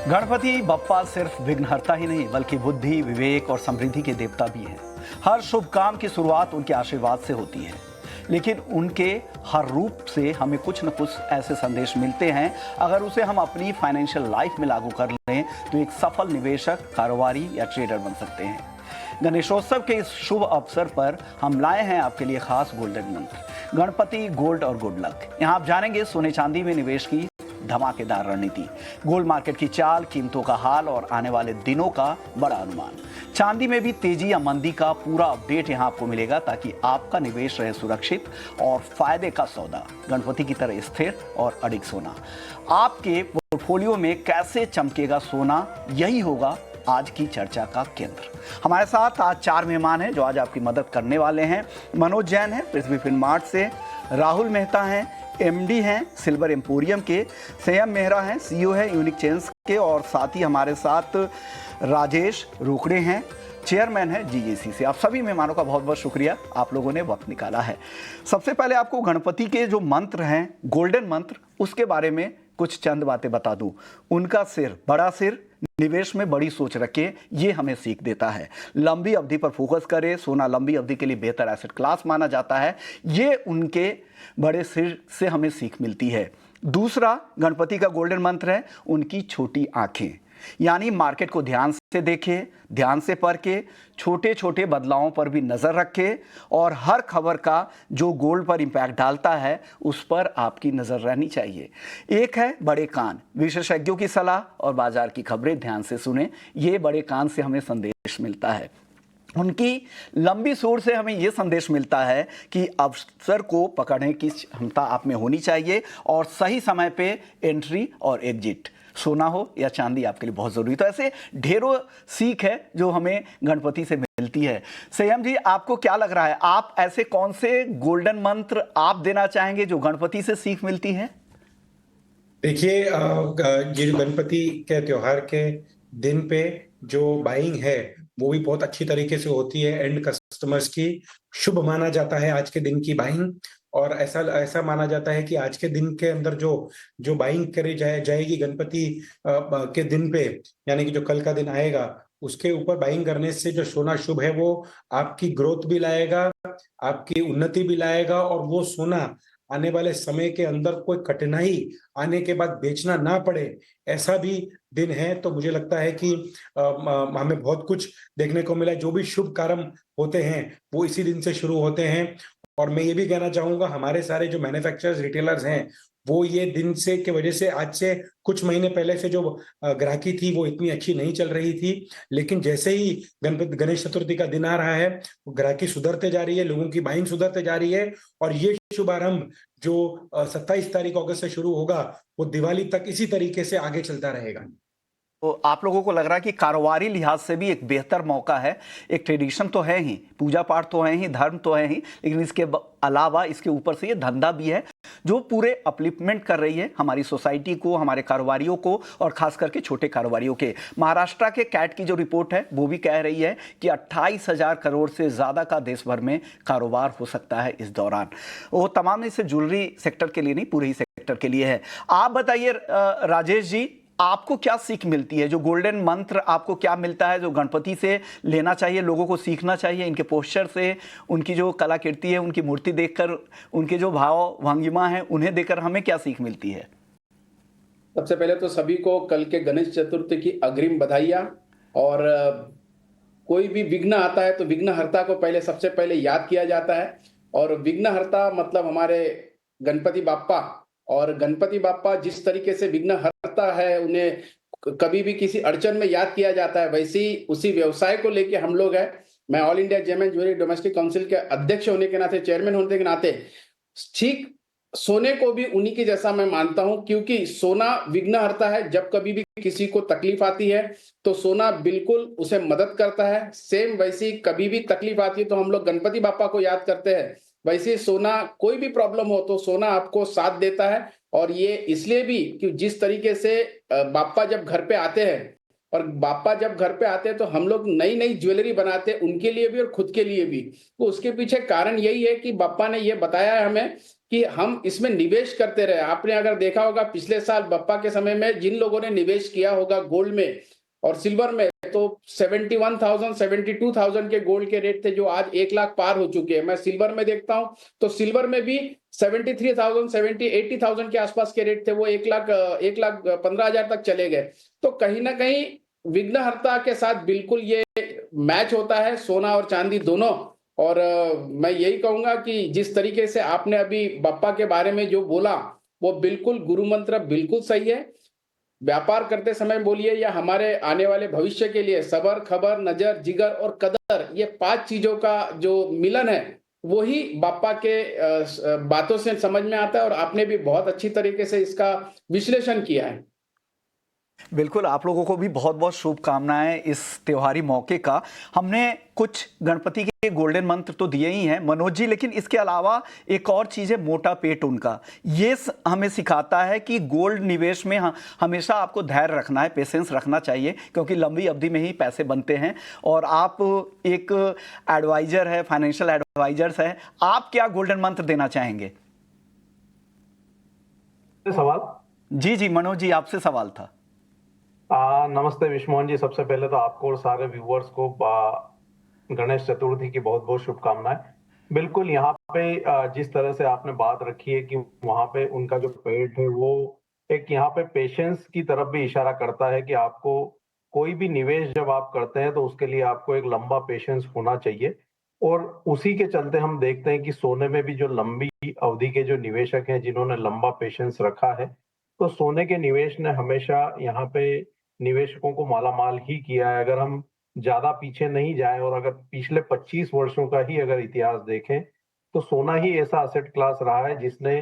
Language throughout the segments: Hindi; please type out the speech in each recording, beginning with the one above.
गणपति बप्पा सिर्फ विघ्नहर्ता ही नहीं बल्कि बुद्धि, विवेक और समृद्धि के देवता भी हैं। हर शुभ काम की शुरुआत उनके आशीर्वाद से होती है, लेकिन उनके हर रूप से हमें कुछ न कुछ ऐसे संदेश मिलते हैं। अगर उसे हम अपनी फाइनेंशियल लाइफ में लागू कर लें तो एक सफल निवेशक, कारोबारी या ट्रेडर बन सकते हैं। गणेशोत्सव के इस शुभ अवसर पर हम लाए हैं आपके लिए खास गोल्डन मंत्र, गणपति गोल्ड और गुड लक। यहाँ आप जानेंगे सोने चांदी में निवेश की धमाकेदार रणनीति, गोल्ड मार्केट की चाल, कीमतों का हाल और आने वाले दिनों का बड़ा अनुमान। चांदी में भी तेजी या मंदी का पूरा अपडेट यहाँ आपको मिलेगा, ताकि आपका निवेश रहे सुरक्षित और फायदे का सौदा। गणपति की तरह स्थिर और अडिग सोना आपके पोर्टफोलियो में कैसे चमकेगा सोना, यही होगा आज की चर्चा का केंद्र। हमारे साथ आज 4 मेहमान हैं जो आज आपकी मदद करने वाले हैं। मनोज जैन हैं पृथ्वी फिनमार्ट से, राहुल मेहता हैं एमडी हैं सिल्वर एम्पोरियम के, संयम मेहरा हैं सीईओ है यूनिक चेन्स के, और साथ ही हमारे साथ राजेश रोकड़े हैं चेयरमैन है जीएसी से। आप सभी मेहमानों का बहुत बहुत शुक्रिया, आप लोगों ने वक्त निकाला है। सबसे पहले आपको गणपति के जो मंत्र हैं, गोल्डन मंत्र, उसके बारे में कुछ चंद बातें बता दूं। उनका सिर, बड़ा सिर, निवेश में बड़ी सोच रखे, ये हमें सीख देता है। लंबी अवधि पर फोकस करें, सोना लंबी अवधि के लिए बेहतर एसेट क्लास माना जाता है, ये उनके बड़े सिर से हमें सीख मिलती है। दूसरा गणपति का गोल्डन मंत्र है उनकी छोटी आंखें, यानी मार्केट को ध्यान से देखें, ध्यान से परखें, छोटे छोटे बदलावों पर भी नज़र रखें और हर खबर का जो गोल्ड पर इम्पैक्ट डालता है उस पर आपकी नज़र रहनी चाहिए। एक है बड़े कान, विशेषज्ञों की सलाह और बाजार की खबरें ध्यान से सुने, ये बड़े कान से हमें संदेश मिलता है। उनकी लंबी सूंड से हमें यह संदेश मिलता है कि अवसर को पकड़ने की क्षमता आप में होनी चाहिए और सही समय पे एंट्री और एग्जिट, सोना हो या चांदी आपके लिए बहुत जरूरी। तो ऐसे ढेरों सीख है जो हमें गणपति से मिलती है। संयम जी, आपको क्या लग रहा है, आप ऐसे कौन से गोल्डन मंत्र आप देना चाहेंगे जो गणपति से सीख मिलती है? देखिए, ये जो गणपति के त्योहार के दिन पे जो बाइंग है वो भी बहुत अच्छी तरीके से होती है। एंड कस्टमर्स की शुभ माना जाता है आज के दिन की बाइंग, और ऐसा ऐसा माना जाता है कि आज के दिन के अंदर जो जो बाइंग करी जाएगी गणपति के दिन पे, यानी कि जो कल का दिन आएगा, उसके ऊपर बाइंग करने से जो सोना शुभ है वो आपकी ग्रोथ भी लाएगा, आपकी उन्नति भी लाएगा, और वो सोना आने वाले समय के अंदर कोई कठिनाई आने के बाद बेचना ना पड़े, ऐसा भी दिन है। तो मुझे लगता है कि हमें बहुत कुछ देखने को मिला। जो भी शुभ कर्म होते हैं वो इसी दिन से शुरू होते हैं। और मैं ये भी कहना चाहूंगा, हमारे सारे जो मैन्युफैक्चरर्स, रिटेलर्स हैं, वो ये दिन से की वजह से आज से कुछ महीने पहले से जो ग्राहकी थी वो इतनी अच्छी नहीं चल रही थी, लेकिन जैसे ही गणेश चतुर्थी का दिन आ रहा है, वो ग्राहकी सुधरते जा रही है, लोगों की बाइंग सुधरते जा रही है, और ये शुभारंभ जो 27 तारीख अगस्त से शुरू होगा वो दिवाली तक इसी तरीके से आगे चलता रहेगा। तो आप लोगों को लग रहा है कि कारोबारी लिहाज से भी एक बेहतर मौका है। एक ट्रेडिशन तो है ही, पूजा पाठ तो है ही, धर्म तो है ही, लेकिन इसके अलावा इसके ऊपर से ये धंधा भी है जो पूरे अपलिफ्टमेंट कर रही है हमारी सोसाइटी को, हमारे कारोबारियों को, और खास करके छोटे कारोबारियों के। महाराष्ट्र के कैट की जो रिपोर्ट है वो भी कह रही है कि 28,000 करोड़ से ज़्यादा का देश भर में कारोबार हो सकता है इस दौरान। वो तमाम इसे ज्वेलरी सेक्टर के लिए नहीं, पूरे ही सेक्टर के लिए है। आप बताइए राजेश जी, आपको क्या सीख मिलती है? जो गोल्डन मंत्र आपको क्या मिलता है जो गणपति से लेना चाहिए, लोगों को सीखना चाहिए, इनके पोस्चर से, उनकी जो कलाकृति है, उनकी मूर्ति देखकर, उनके जो भाव भंगिमा है उन्हें देखकर हमें क्या सीख मिलती है? सबसे पहले तो सभी को कल के गणेश चतुर्थी की अग्रिम बधाइयां। और कोई भी विघ्न आता है तो विघ्नहर्ता को पहले सबसे पहले याद किया जाता है, और विघ्नहर्ता मतलब हमारे गणपति बाप्पा। और गणपति बाप्पा जिस तरीके से विघ्न हरता है, उन्हें कभी भी किसी अड़चन में याद किया जाता है, वैसे ही उसी व्यवसाय को लेके हम लोग है। मैं all India gem and jewellery domestic council के अध्यक्ष होने के नाते, चेयरमैन होने के नाते, ठीक सोने को भी उन्हीं के जैसा मैं मानता हूं, क्योंकि सोना विघ्न हरता है। जब कभी भी किसी को तकलीफ आती है तो सोना बिल्कुल उसे मदद करता है। सेम वैसी कभी भी तकलीफ आती है तो हम लोग गणपति बाप्पा को याद करते हैं। वैसे सोना, कोई भी प्रॉब्लम हो तो सोना आपको साथ देता है। और ये इसलिए भी कि जिस तरीके से बाप्पा जब घर पे आते हैं, और बाप्पा जब घर पे आते हैं तो हम लोग नई नई ज्वेलरी बनाते हैं, उनके लिए भी और खुद के लिए भी। तो उसके पीछे कारण यही है कि बाप्पा ने ये बताया है हमें कि हम इसमें निवेश करते रहे। आपने अगर देखा होगा पिछले साल बप्पा के समय में जिन लोगों ने निवेश किया होगा गोल्ड में और सिल्वर में, तो 71,000 72,000 के गोल्ड के रेट थे जो आज 1 लाख पार हो चुके हैं। मैं सिल्वर में देखता हूं तो सिल्वर में भी 73,000 80,000 के आसपास के रेट थे, वो 1,15,000 तक चले गए। तो कहीं ना कहीं विघ्नहर्ता के साथ बिल्कुल ये मैच होता है, सोना और चांदी दोनों। और मैं यही कहूंगा कि जिस तरीके से आपने अभी बप्पा के बारे में जो बोला वो बिल्कुल गुरु मंत्र बिल्कुल सही है। व्यापार करते समय बोलिए या हमारे आने वाले भविष्य के लिए सबर, खबर, नजर, जिगर और कदर, ये 5 चीजों का जो मिलन है वही बापा के बातों से समझ में आता है। और आपने भी बहुत अच्छी तरीके से इसका विश्लेषण किया है। बिल्कुल, आप लोगों को भी बहुत बहुत शुभकामनाएं इस त्योहारी मौके का। हमने कुछ गणपति के गोल्डन मंत्र तो दिए ही हैं मनोज जी, लेकिन इसके अलावा एक और चीज़ है मोटा पेट उनका। ये हमें सिखाता है कि गोल्ड निवेश में हमेशा आपको धैर्य रखना है, पेशेंस रखना चाहिए, क्योंकि लंबी अवधि में ही पैसे बनते हैं। और आप एक एडवाइजर है, फाइनेंशियल एडवाइजर्स है, आप क्या गोल्डन मंत्र देना चाहेंगे? सवाल? जी जी मनोज जी, आपसे सवाल था। नमस्ते विश्वमोहन जी, सबसे पहले तो आपको और सारे व्यूअर्स को गणेश चतुर्थी की बहुत बहुत शुभकामनाएं। बिल्कुल, यहाँ पे जिस तरह से आपने बात रखी है कि वहाँ पे उनका जो पेट है वो एक यहाँ पे पेशेंस की तरफ भी इशारा करता है कि आपको कोई भी निवेश जब आप करते हैं तो उसके लिए आपको एक लंबा पेशेंस होना चाहिए। और उसी के चलते हम देखते हैं कि सोने में भी जो लंबी अवधि के जो निवेशक हैं जिन्होंने लंबा पेशेंस रखा है, तो सोने के निवेश ने हमेशा यहाँ पे निवेशकों को मालामाल ही किया है। अगर हम ज्यादा पीछे नहीं जाएं और अगर पिछले 25 वर्षों का ही अगर इतिहास देखें तो सोना ही ऐसा असेट क्लास रहा है जिसने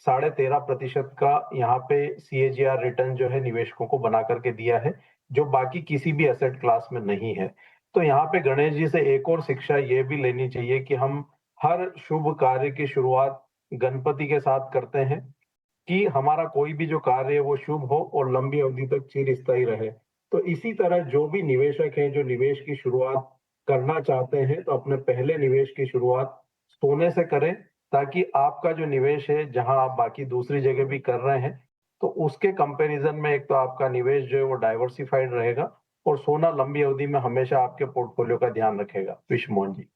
13.5% का यहाँ पे CAGR रिटर्न जो है निवेशकों को बना करके दिया है, जो बाकी किसी भी असेट क्लास में नहीं है। तो यहाँ पे गणेश जी से एक और शिक्षा ये भी लेनी चाहिए कि हम हर शुभ कार्य की शुरुआत गणपति के साथ करते हैं कि हमारा कोई भी जो कार्य है वो शुभ हो और लंबी अवधि तक चिरस्थायी रहे। तो इसी तरह जो भी निवेशक हैं जो निवेश की शुरुआत करना चाहते हैं तो अपने पहले निवेश की शुरुआत सोने से करें, ताकि आपका जो निवेश है जहां आप बाकी दूसरी जगह भी कर रहे हैं तो उसके कंपैरिजन में एक तो आपका निवेश जो है वो डाइवर्सिफाइड रहेगा और सोना लंबी अवधि में हमेशा आपके पोर्टफोलियो का ध्यान रखेगा। विश्वमोहन जी,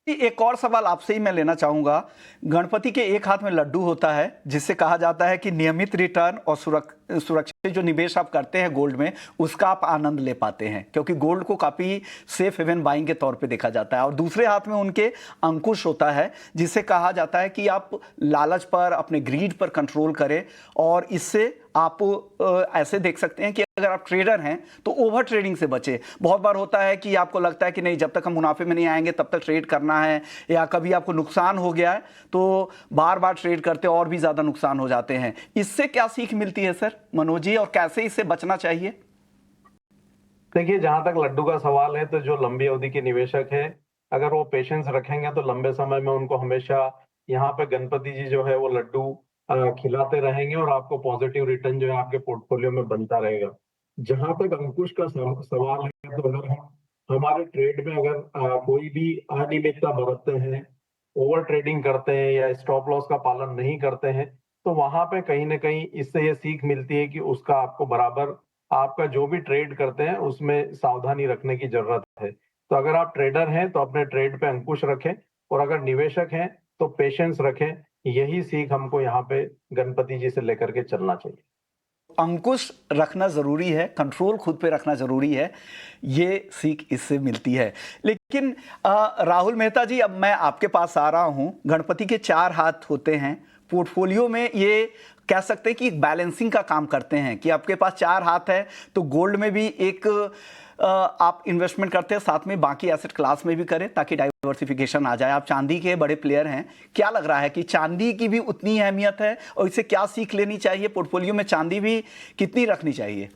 एक और सवाल आपसे ही मैं लेना चाहूंगा। गणपति के एक हाथ में लड्डू होता है, जिससे कहा जाता है कि नियमित रिटर्न और सुरक्षित जो निवेश आप करते हैं गोल्ड में, उसका आप आनंद ले पाते हैं, क्योंकि गोल्ड को काफी सेफ हेवन बाइंग के तौर पे देखा जाता है। और दूसरे हाथ में उनके अंकुश होता है, जिससे कहा जाता है कि आप लालच पर, अपने ग्रीड पर कंट्रोल करें। और इससे आप ऐसे देख सकते हैं कि अगर आप ट्रेडर हैं तो ओवर ट्रेडिंग से बचे। बहुत बार होता है कि आपको लगता है कि नहीं, जब तक हम मुनाफे में नहीं आएंगे तब तक ट्रेड करना है, या कभी आपको नुकसान हो गया है तो बार बार ट्रेड करते और भी ज्यादा नुकसान हो जाते हैं। इससे क्या सीख मिलती है सर मनोज जी, और कैसे इससे बचना चाहिए? देखिए, जहां तक लड्डू का सवाल है तो जो लंबी अवधि के निवेशक हैं अगर वो पेशेंस रखेंगे तो लंबे समय में उनको हमेशा यहाँ पे गणपति जी जो है वो लड्डू खिलाते रहेंगे और आपको पॉजिटिव रिटर्न जो है आपके पोर्टफोलियो में बनता रहेगा। जहां तक अंकुश का सवाल है तो अगर हम हमारे ट्रेड में अगर कोई भी अनियमितता बरतते हैं, ओवर ट्रेडिंग करते हैं या स्टॉप लॉस का पालन नहीं करते हैं, तो वहां पे कहीं ना कहीं इससे ये सीख मिलती है कि उसका आपको बराबर आपका जो भी ट्रेड करते हैं उसमें सावधानी रखने की जरूरत है। तो अगर आप ट्रेडर हैं तो अपने ट्रेड पे अंकुश रखें और अगर निवेशक हैं तो पेशेंस रखें। यही सीख हमको यहाँ पे गणपति जी से लेकर के चलना चाहिए। अंकुश रखना जरूरी है, कंट्रोल खुद पे रखना जरूरी है, ये सीख इससे मिलती है। लेकिन राहुल मेहता जी, अब मैं आपके पास आ रहा हूं। गणपति के 4 हाथ होते हैं पोर्टफोलियो में, ये कह सकते हैं कि एक बैलेंसिंग का काम करते हैं कि आपके पास 4 हाथ है तो गोल्ड में भी एक आप इन्वेस्टमेंट करते हैं, साथ में बाकी एसेट क्लास में भी करें ताकि डाइवर्सिफिकेशन आ जाए। आप चांदी के बड़े प्लेयर हैं, क्या लग रहा है कि चांदी की भी उतनी अहमियत है और इससे क्या सीख लेनी चाहिए? पोर्टफोलियो में चांदी भी कितनी रखनी चाहिए?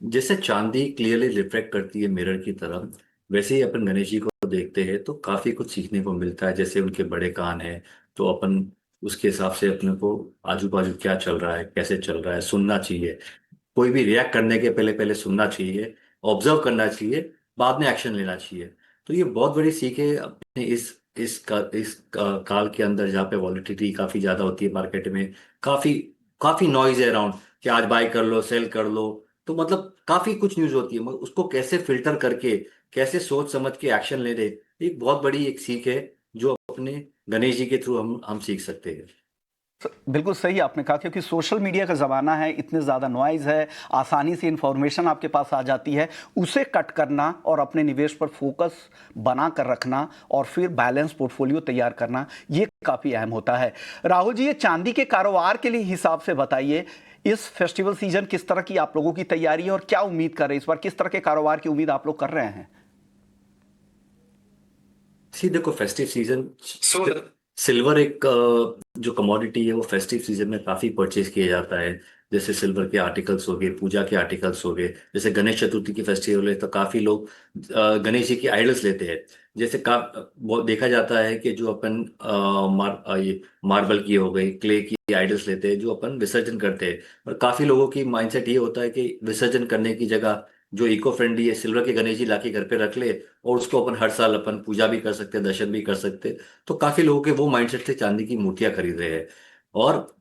जैसे चांदी क्लियरली रिफ्लेक्ट करती है मिरर की तरह, वैसे ही अपन गणेश जी को देखते हैं तो काफी कुछ सीखने को मिलता है। जैसे उनके बड़े कान हैं तो अपन उसके हिसाब से अपने को आजू बाजू क्या चल रहा है, कैसे चल रहा है, सुनना चाहिए। कोई भी रिएक्ट करने के पहले पहले सुनना चाहिए, ऑब्जर्व करना चाहिए, बाद में एक्शन लेना चाहिए। तो ये बहुत बड़ी सीख है अपने इस काल के अंदर जहाँ पे वॉलेटिलिटी काफी ज्यादा होती है मार्केट में, काफी काफी नॉइज है अराउंड कि आज बाय कर लो, सेल कर लो, तो मतलब काफी कुछ न्यूज होती है, मगर उसको कैसे फिल्टर करके, कैसे सोच समझ के एक्शन ले रहे, एक बहुत बड़ी एक सीख है जो अपने गणेश जी के थ्रू हम सीख सकते हैं। बिल्कुल सही आपने कहा, क्योंकि सोशल मीडिया का ज़माना है, इतने ज़्यादा नॉइज़ है, आसानी से इंफॉर्मेशन आपके पास आ जाती है, उसे कट करना और अपने निवेश पर फोकस बना कर रखना और फिर बैलेंस पोर्टफोलियो तैयार करना, ये काफ़ी अहम होता है। राहुल जी, ये चांदी के कारोबार के लिए हिसाब से बताइए, इस फेस्टिवल सीजन किस तरह की आप लोगों की तैयारी है और क्या उम्मीद कर रहे हैं इस बार, किस तरह के कारोबार की उम्मीद आप लोग कर रहे हैं? देखो, फेस्टिव सीजन, सिल्वर एक जो कमोडिटी है वो फेस्टिव सीजन में काफी परचेज किया जाता है। जैसे सिल्वर के आर्टिकल्स हो गए, पूजा के आर्टिकल्स हो गए, जैसे गणेश चतुर्थी की फेस्टिवल है तो काफी लोग गणेश जी की आइडल्स लेते हैं। जैसे वो देखा जाता है कि जो अपन ये मार्बल की हो गई, क्ले की आइडल्स लेते हैं जो अपन विसर्जन करते हैं, और काफी लोगों की माइंडसेट ये होता है कि विसर्जन करने की जगह जो इको फ्रेंडली है सिल्वर के गणेश जी लाके घर पे रख ले, और उसको अपन हर साल अपन पूजा भी कर सकते हैं, दर्शन भी कर सकते हैं। तो काफी लोगों के वो माइंडसेट से चांदी की मूर्तियां खरीद रहे हैं। और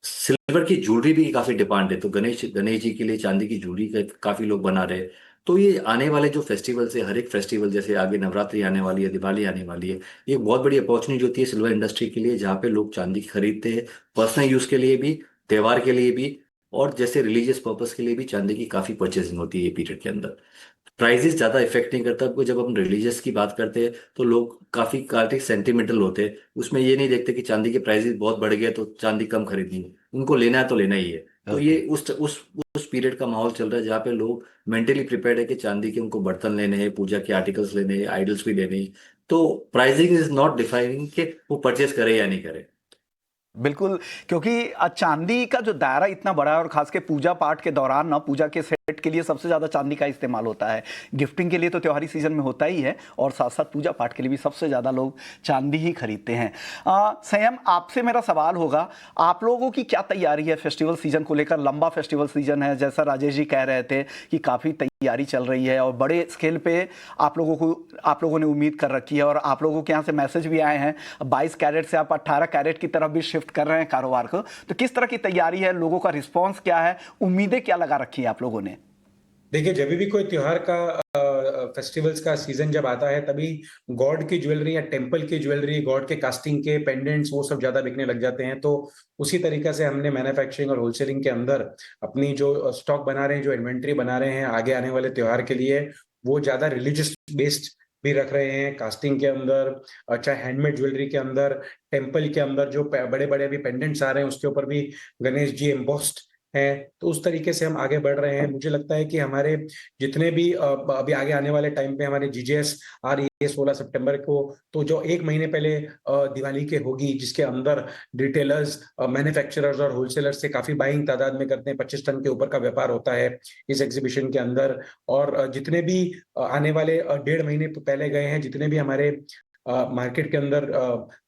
सिल्वर की ज्वेलरी भी काफी डिमांड है, तो गणेश गणेश जी के लिए चांदी की ज्वेलरी काफी लोग बना रहे हैं। तो ये आने वाले जो फेस्टिवल्स है, हर एक फेस्टिवल, जैसे आगे नवरात्रि आने वाली है, दिवाली आने वाली है, ये एक बहुत बड़ी अपॉर्चुनिटी होती है सिल्वर इंडस्ट्री के लिए, जहाँ पे लोग चांदी खरीदते हैं पर्सनल यूज के लिए भी, त्योहार के लिए भी, और जैसे रिलीजियस पर्पस के लिए भी चांदी की काफी परचेसिंग होती है ये पीरियड के अंदर। प्राइजेस ज्यादा इफेक्ट नहीं करता, क्योंकि जब हम रिलीजियस की बात करते हैं तो लोग काफी सेंटिमेंटल होते हैं, उसमें ये नहीं देखते कि चांदी के प्राइजेस बहुत बढ़ गए तो चांदी कम खरीदनी है, उनको लेना है तो लेना ही है। तो ये ओके। उस पीरियड का माहौल चल रहा है जहाँ पे लोग मेंटली प्रिपेयर्ड है कि चांदी के उनको बर्तन लेने हैं, पूजा के आर्टिकल्स लेने हैं, आइडल्स भी लेने हैं। तो प्राइसिंग इज नॉट डिफाइनिंग कि वो परचेस करे या नहीं करे। बिल्कुल, क्योंकि चांदी का जो दायरा इतना बड़ा है और खास के पूजा पाठ के दौरान ना, पूजा के सेट के लिए सबसे ज़्यादा चांदी का इस्तेमाल होता है। गिफ्टिंग के लिए तो त्योहारी सीजन में होता ही है, और साथ साथ पूजा पाठ के लिए भी सबसे ज़्यादा लोग चांदी ही खरीदते हैं। संयम, आपसे मेरा सवाल होगा, आप लोगों की क्या तैयारी है फेस्टिवल सीजन को लेकर? लंबा फेस्टिवल सीजन है, जैसा राजेश जी कह रहे थे कि काफ़ी तैयारी चल रही है और बड़े स्केल पे आप लोगों ने उम्मीद कर रखी है, और आप लोगों के यहाँ से मैसेज भी आए हैं 22 कैरेट से आप 18 कैरेट की तरफ भी शिफ्ट कर रहे हैं कारोबार को। तो किस तरह की तैयारी है, लोगों का रिस्पांस क्या है, उम्मीदें क्या लगा रखी है आप लोगों ने? देखिए, जब भी कोई त्योहार का फेस्टिवल्स का सीजन जब आता है, तभी गॉड की ज्वेलरी या टेम्पल की ज्वेलरी, गॉड के कास्टिंग के पेंडेंट्स, वो सब ज्यादा बिकने लग जाते हैं। तो उसी तरीके से हमने मैन्युफैक्चरिंग और होलसेलिंग के अंदर अपनी जो स्टॉक बना रहे हैं, जो इन्वेंट्री बना रहे हैं आगे आने वाले त्योहार के लिए, वो ज्यादा रिलीजियस बेस्ड भी रख रहे हैं। कास्टिंग के अंदर, चाहे हैंडमेड ज्वेलरी के अंदर, टेम्पल के अंदर जो बड़े बड़े अभी पेंडेंट्स आ रहे हैं उसके ऊपर भी गणेश जी एम्बॉस्ड है। तो उस तरीके से हम आगे बढ़ रहे हैं। मुझे लगता है कि हमारे जितने भी अभी आगे आने वाले टाइम पे हमारे जीजेएस आ रही है 16 सितंबर को, तो जो एक महीने पहले दिवाली के होगी, जिसके अंदर रिटेलर्स, मैन्युफैक्चरर्स और होलसेलर्स से काफी बाइंग तादाद में करते हैं। 25 टन के ऊपर का व्यापार होता है इस एग्जीबिशन के अंदर। और जितने भी आने वाले 1.5 महीने पहले गए हैं, जितने भी हमारे मार्केट के अंदर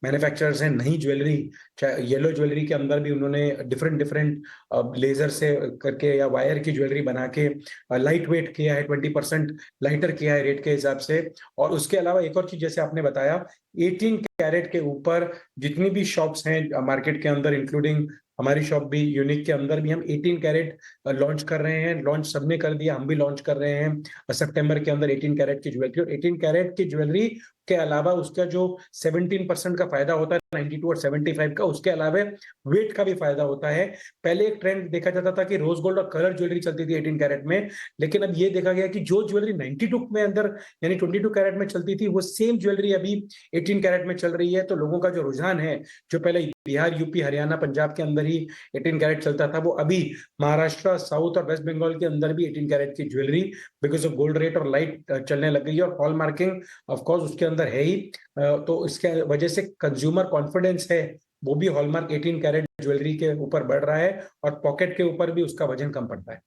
मैन्युफैक्चरर्स हैं, नई ज्वेलरी, चाहे येलो ज्वेलरी के अंदर भी उन्होंने डिफरेंट डिफरेंट लेजर से करके या वायर की ज्वेलरी बना के लाइट वेट किया है, 20% लाइटर किया है रेट के हिसाब से। और उसके अलावा एक और चीज, जैसे आपने बताया, 18 कैरेट के ऊपर जितनी भी शॉप्स हैं मार्केट के अंदर, इंक्लूडिंग हमारी शॉप भी, यूनिक के अंदर भी, हम 18 कैरेट लॉन्च कर रहे हैं। लॉन्च सबने कर दिया, हम भी लॉन्च कर रहे हैं सितंबर के अंदर 18 कैरेट की ज्वेलरी। और 18 कैरेट की ज्वेलरी के अलावा उसका जो 17% का फायदा होता है 92 और 75 का, उसके अलावा वेट का भी फायदा होता है। पहले एक ट्रेंड देखा जाता था कि रोज गोल्ड और कलर ज्वेलरी चलती थी 18 कैरेट में, लेकिन अब ये देखा गया कि जो ज्वेलरी 92 में अंदर यानी 22 कैरेट में चलती थी, वो सेम ज्वेलरी अभी 18 कैरेट में चल रही है। तो लोगों का जो रुझान है, जो पहले बिहार, यूपी, हरियाणा, पंजाब के अंदर ही 18 कैरेट चलता था, वो अभी महाराष्ट्र, साउथ और वेस्ट बंगाल के अंदर भी 18 कैरेट की jewellery, because of gold rate और लाइट, चलने लग गई है। और हॉल मार्किंग ऑफ कोर्स उसके अंदर है ही। तो इसके वजह से कंज्यूमर कॉन्फिडेंस है, वो भी हॉलमार्क 18 कैरेट ज्वेलरी के ऊपर बढ़ रहा है, और पॉकेट के ऊपर भी उसका वजन कम पड़ता है।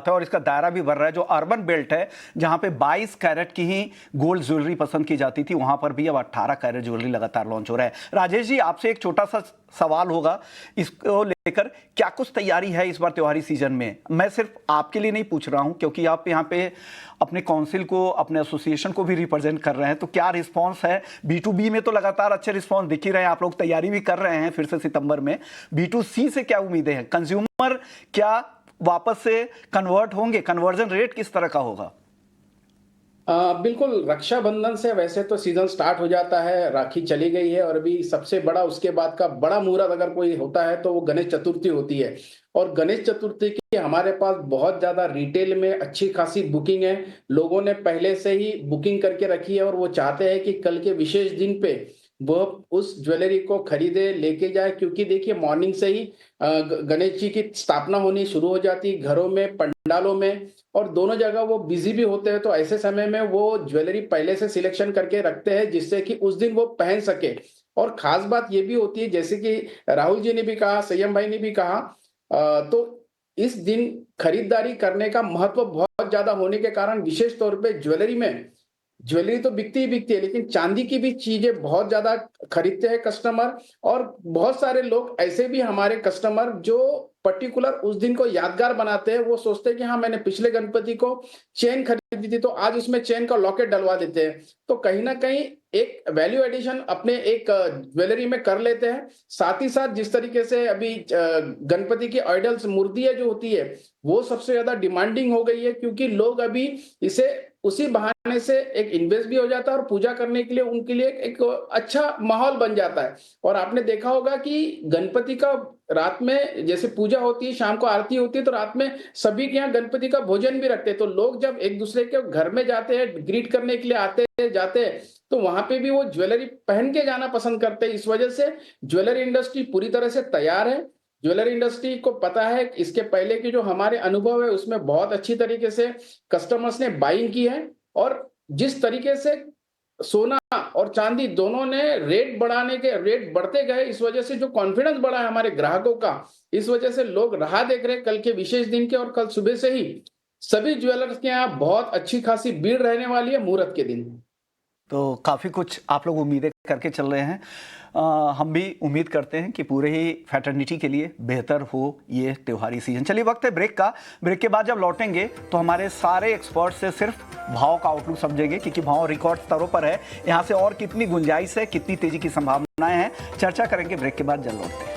है और इसका दायरा भी बढ़ रहा है। जो अर्बन बेल्ट है जहां पे 22 कैरेट की ही गोल्ड ज्वेलरी पसंद की जाती थी, वहां पर भी अब 18 कैरेट ज्वेलरी लगातार लॉन्च हो रहा है। राजेश जी, आपसे एक छोटा सा सवाल होगा इसको लेकर, क्या कुछ तैयारी है इस बार त्योहारी सीजन में? मैं सिर्फ आपके लिए नहीं पूछ रहा हूं, क्योंकि आप यहाँ पे अपने काउंसिल को, अपने एसोसिएशन को भी रिप्रेजेंट कर रहे हैं, तो क्या रिस्पांस है? B2B में तो लगातार अच्छे रिस्पांस दिख ही रहे हैं, आप लोग तैयारी भी कर रहे हैं फिर से सितंबर में। B2C से क्या उम्मीदें हैं? कंज्यूमर क्या वापस से कन्वर्ट होंगे? कन्वर्जन रेट किस तरह का होगा? बिल्कुल, रक्षाबंधन से वैसे तो सीजन स्टार्ट हो जाता है, राखी चली गई है और अभी सबसे बड़ा उसके बाद का बड़ा मुहूर्त अगर कोई होता है तो वो गणेश चतुर्थी होती है। और गणेश चतुर्थी की हमारे पास बहुत ज्यादा रिटेल में अच्छी खासी बुकिंग है। लोगों ने पहले से ही बुकिंग करके रखी है और वो चाहते हैं कि कल के विशेष दिन पे वो उस ज्वेलरी को खरीदे, लेके जाए, क्योंकि देखिए मॉर्निंग से ही गणेश जी की स्थापना होनी शुरू हो जाती है घरों में, पंडालों में, और दोनों जगह वो बिजी भी होते हैं। तो ऐसे समय में वो ज्वेलरी पहले से सिलेक्शन करके रखते हैं जिससे कि उस दिन वो पहन सके। और खास बात ये भी होती है, जैसे कि राहुल जी ने भी कहा, संयम भाई ने भी कहा, तो इस दिन खरीदारी करने का महत्व बहुत ज्यादा होने के कारण विशेष तौर पे ज्वेलरी तो बिकती ही बिकती है, लेकिन चांदी की भी चीजें बहुत ज्यादा खरीदते हैं कस्टमर। और बहुत सारे लोग ऐसे भी हमारे कस्टमर जो पर्टिकुलर उस दिन को यादगार बनाते हैं, वो सोचते हैं कि हाँ, मैंने पिछले गणपति को चेन खरीदी थी तो आज उसमें चेन का लॉकेट डलवा देते हैं। तो कहीं ना कहीं एक वैल्यू एडिशन अपने एक ज्वेलरी में कर लेते हैं। साथ ही साथ जिस तरीके से अभी गणपति की आइडल्स मूर्तियां जो होती है वो सबसे ज्यादा डिमांडिंग हो गई है, क्योंकि लोग अभी इसे उसी बहाने से एक इन्वेस्ट भी हो जाता है और पूजा करने के लिए उनके लिए एक अच्छा माहौल बन जाता है। और आपने देखा होगा कि गणपति का रात में जैसे पूजा होती है, शाम को आरती होती है, तो रात में सभी के यहाँ गणपति का भोजन भी रखते हैं। तो लोग जब एक दूसरे के घर में जाते हैं, ग्रीट करने के लिए आते हैं जाते हैं, तो वहां पे भी वो ज्वेलरी पहन के जाना पसंद करते हैं। इस वजह से ज्वेलरी इंडस्ट्री पूरी तरह से तैयार है। ज्वेलरी इंडस्ट्री को पता है, इसके पहले की जो हमारे अनुभव है उसमें बहुत अच्छी तरीके से कस्टमर्स ने बाइंग की है। और जिस तरीके से सोना और चांदी दोनों ने रेट बढ़ते गए, इस वजह से जो कॉन्फिडेंस बढ़ा है हमारे ग्राहकों का, इस वजह से लोग राह देख रहे हैं कल के विशेष दिन के। और कल सुबह से ही सभी ज्वेलर्स के यहाँ बहुत अच्छी खासी भीड़ रहने वाली है मुहूर्त के दिन। तो काफ़ी कुछ आप लोग उम्मीदें करके चल रहे हैं। हम भी उम्मीद करते हैं कि पूरे ही फैटर्निटी के लिए बेहतर हो ये त्योहारी सीजन। चलिए, वक्त है ब्रेक का। ब्रेक के बाद जब लौटेंगे तो हमारे सारे एक्सपर्ट से सिर्फ भाव का आउटलुक समझेंगे, क्योंकि भाव रिकॉर्ड स्तरों पर है। यहाँ से और कितनी गुंजाइश है, कितनी तेजी की संभावनाएं हैं, चर्चा करेंगे ब्रेक के बाद। जल्द लौटते हैं।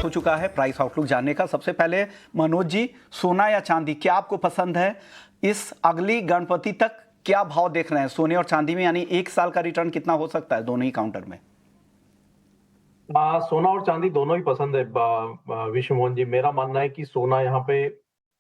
हो चुका है प्राइस आउटलुक जानने का। सबसे पहले मनोज जी, सोना या चांदी, क्या आपको पसंद है? इस अगली गणपति तक क्या भाव देख रहे हैं सोने और चांदी में? यानी एक साल का रिटर्न कितना हो सकता है दोनों ही काउंटर में? सोना और चांदी दोनों ही पसंद है विश्व मोहन जी। मेरा मानना है कि सोना यहाँ पे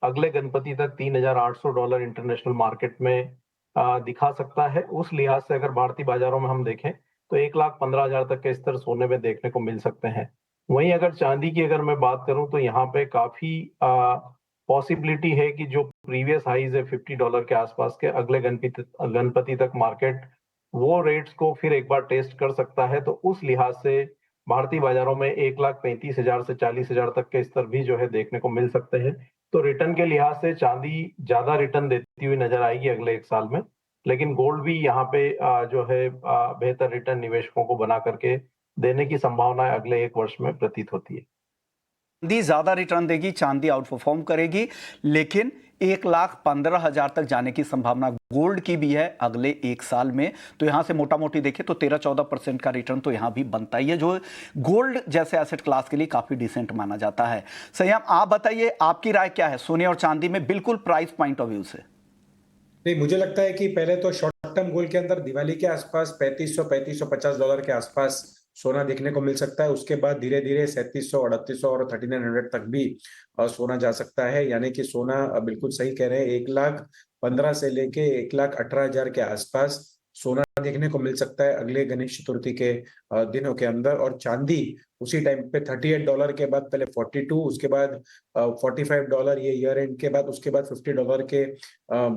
अगले गणपति तक $3,800 इंटरनेशनल मार्केट में दिखा सकता है। उस लिहाज से अगर भारतीय बाजारों में हम देखें तो 1,15,000 तक के स्तर सोने में देखने को मिल सकते हैं। वहीं अगर चांदी की अगर मैं बात करूं तो यहाँ पे काफी पॉसिबिलिटी है कि जो प्रीवियस हाईज है $50 के आसपास के, अगले गणपति तक मार्केट वो रेट्स को फिर एक बार टेस्ट कर सकता है। तो उस लिहाज से भारतीय बाजारों में 1,35,000 से 40,000 तक के स्तर भी जो है देखने को मिल सकते हैं। तो रिटर्न के लिहाज से चांदी ज्यादा रिटर्न देती हुई नजर आएगी अगले एक साल में, लेकिन गोल्ड भी यहाँ पे जो है बेहतर रिटर्न निवेशकों को बना करके देने की संभावना अगले एक वर्ष में प्रतीत होती है। चांदी ज्यादा रिटर्न देगी, चांदी आउट परफॉर्म करेगी, लेकिन 1,15,000 तक जाने की संभावना गोल्ड की भी है अगले एक साल में। तो यहां से मोटा मोटी देखें तो 13-14% का रिटर्न तो यहां भी बनता ही है, जो गोल्ड जैसे एसेट क्लास के लिए काफी डिसेंट माना जाता है। संयम, आप बताइए, आपकी राय क्या है सोने और चांदी में, बिल्कुल प्राइस पॉइंट ऑफ व्यू से? नहीं, मुझे लगता है कि पहले तो शॉर्ट टर्म गोल्ड के अंदर दिवाली के आसपास $3,550 के आसपास सोना देखने को मिल सकता है। उसके बाद धीरे धीरे 3,700, 3,800 और 3,900 तक भी सोना जा सकता है। यानी कि सोना बिल्कुल सही कह रहे हैं, 1,15,000 से लेके 1,18,000 के आसपास सोना देखने को मिल सकता है अगले गणेश चतुर्थी के दिनों के अंदर। और चांदी उसी टाइम पे $38 के बाद पहले 42, उसके बाद $45 ये ईयर एंड के बाद, उसके बाद $50 के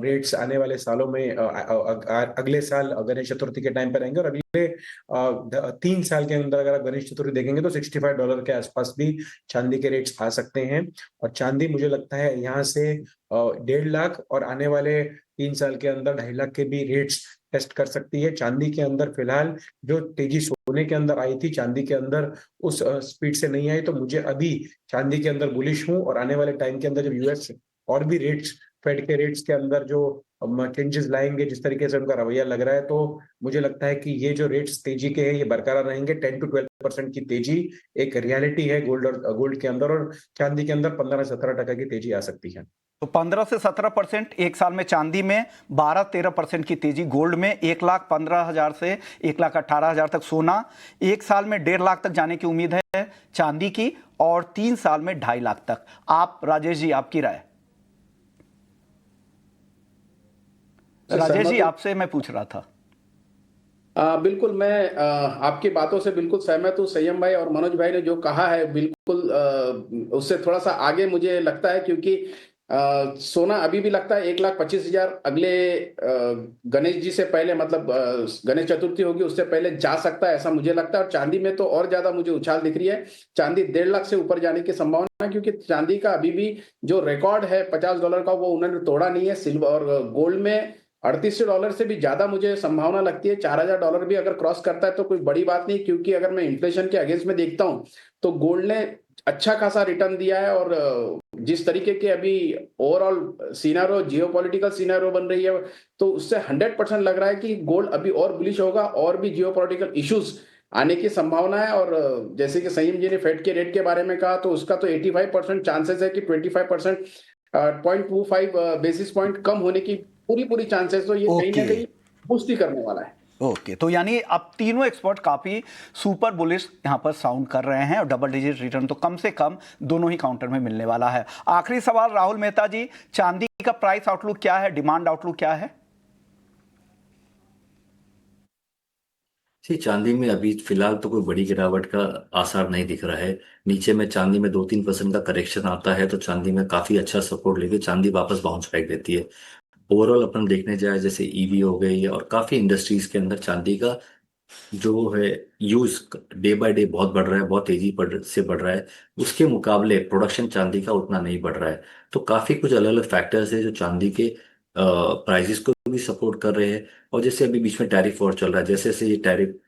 रेट्स आने वाले सालों में अगले साल गणेश चतुर्थी के टाइम पर रहेंगे। और अगले 3 साल के अंदर अगर आप गणेश चतुर्थी देखेंगे तो $65 के आसपास भी चांदी के रेट्स आ सकते हैं। और चांदी मुझे लगता है यहाँ से 1.5 लाख और आने वाले 3 साल के अंदर 2.5 लाख के भी रेट्स टेस्ट कर सकती है। चांदी के अंदर फिलहाल जो तेजी सोने के अंदर आई थी, चांदी के अंदर उस स्पीड से नहीं आई। तो मुझे अभी चांदी के अंदर बुलिश हूं। और आने वाले टाइम के अंदर जब यूएस और भी रेट्स, फेड के रेट्स के अंदर जो चेंजेस लाएंगे, जिस तरीके से उनका रवैया लग रहा है, तो मुझे लगता है कि ये जो रेट्स तेजी के हैं ये बरकरार रहेंगे। 10 to 12% की तेजी एक रियलिटी है गोल्ड के अंदर, और चांदी के अंदर 15-17% की तेजी आ सकती है। तो 15 से 17% एक साल में चांदी में, 12-13% की तेजी गोल्ड में, 1,15,000 से 1,18,000 तक सोना, एक साल में 1.5 लाख तक जाने की उम्मीद है चांदी की, और 3 साल में 2.5 लाख तक। आप राजेश जी, आपकी राय? राजेश जी, आपसे मैं पूछ रहा था। बिल्कुल, मैं आपकी बातों से बिल्कुल सहमत हूँ। संयम भाई और मनोज भाई ने जो कहा है बिल्कुल उससे थोड़ा सा आगे मुझे लगता है, क्योंकि सोना अभी भी लगता है 1,25,000 अगले गणेश जी से पहले, मतलब गणेश चतुर्थी होगी उससे पहले जा सकता है, ऐसा मुझे लगता है। और चांदी में तो और ज्यादा मुझे उछाल दिख रही है। चांदी 1.5 लाख से ऊपर जाने की संभावना है, क्योंकि चांदी का अभी भी जो रिकॉर्ड है $50 का वो उन्होंने तोड़ा नहीं है। सिल्वर और गोल्ड में $38 से भी ज्यादा मुझे संभावना लगती है। $4,000 भी अगर क्रॉस करता है तो कोई बड़ी बात नहीं, क्योंकि अगर मैं इन्फ्लेशन के अगेंस्ट में देखता हूं तो गोल्ड ने अच्छा खासा रिटर्न दिया है। और जिस तरीके के अभी ओवरऑल सिनेरियो, जियोपॉलिटिकल सिनेरियो बन रही है, तो उससे 100% लग रहा है कि गोल्ड अभी और बुलिश होगा, और भी जियोपॉलिटिकल इश्यूज आने की संभावना है। और जैसे कि संयम जी ने फेड के रेट के बारे में कहा, तो उसका तो 85% चांसेस है कि 25% 0.25 बेसिस पॉइंट कम होने की पूरी चांसेस। तो ये कहीं ना कहीं पुष्टि करने वाला है। ओके, तो यानी अब तीनों एक्सपर्ट काफी सुपर बुलिश यहां पर साउंड कर रहे हैं, और डबल डिजिट रिटर्न तो कम से कम दोनों ही काउंटर में मिलने वाला है। आखिरी सवाल राहुल मेहता जी, चांदी का प्राइस आउटलुक क्या है, डिमांड आउटलुक क्या है? जी, चांदी में अभी फिलहाल तो कोई बड़ी गिरावट का आसार नहीं दिख रहा है। नीचे में चांदी में 2-3% का करेक्शन आता है तो चांदी में काफी अच्छा सपोर्ट लेके चांदी वापस बाउंस बैक देती है। ओवरऑल अपन देखने जाए, जैसे ईवी हो गई और काफी इंडस्ट्रीज के अंदर चांदी का जो है यूज डे बाय डे बहुत बढ़ रहा है, बहुत से बढ़ रहा है। उसके मुकाबले प्रोडक्शन चांदी का उतना नहीं बढ़ रहा है। तो काफी कुछ अलग अलग फैक्टर्स है जो चांदी के प्राइसेस को भी सपोर्ट कर रहे हैं। और जैसे अभी बीच में टैरिफ वॉर चल रहा है, जैसे जैसे ये टैरिफ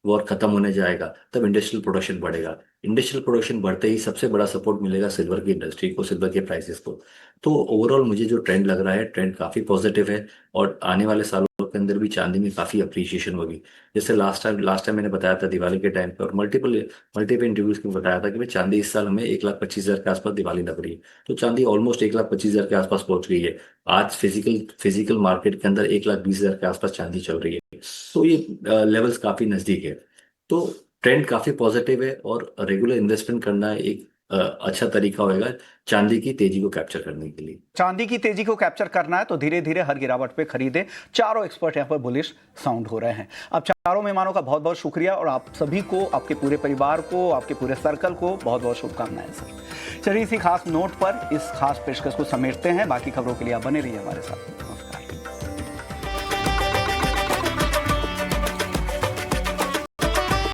वॉर खत्म होने जाएगा तब इंडस्ट्रियल प्रोडक्शन बढ़ेगा। इंडस्ट्रियल प्रोडक्शन बढ़ते ही सबसे बड़ा सपोर्ट मिलेगा सिल्वर की इंडस्ट्री को, सिल्वर के प्राइसेस को। तो ओवरऑल मुझे जो ट्रेंड लग रहा है, ट्रेंड काफी पॉजिटिव है। और आने वाले सालों के अंदर भी चांदी में काफी अप्रिशिएशन होगी। जैसे लास्ट टाइम मैंने बताया था दिवाली के टाइम पे, और मल्टीपल मल्टीपल इंटरव्यूज में बताया था कि भाई चांदी इस साल हमें 1,25,000 के आसपास दिवाली लग रही है। तो चांदी ऑलमोस्ट 1,25,000 के आसपास पहुंच गई है। आज फिजिकल मार्केट के अंदर 1,20,000 के आसपास चांदी चल रही है। तो ये लेवल्स काफी नजदीक है। तो ट्रेंड काफी पॉजिटिव है, और रेगुलर इन्वेस्टमेंट करना एक अच्छा तरीका होगा चांदी की तेजी को कैप्चर करने के लिए। चांदी की तेजी को कैप्चर करना है तो धीरे धीरे हर गिरावट पे खरीदे। चारों एक्सपर्ट यहाँ पर बुलिश साउंड हो रहे हैं। अब चारों मेहमानों का बहुत बहुत शुक्रिया, और आप सभी को, आपके पूरे परिवार को, आपके पूरे सर्कल को बहुत बहुत शुभकामनाएं सर। चलिए इसी खास नोट पर इस खास पेशकश को समेटते हैं। बाकी खबरों के लिए आप बने रहिए हमारे साथ।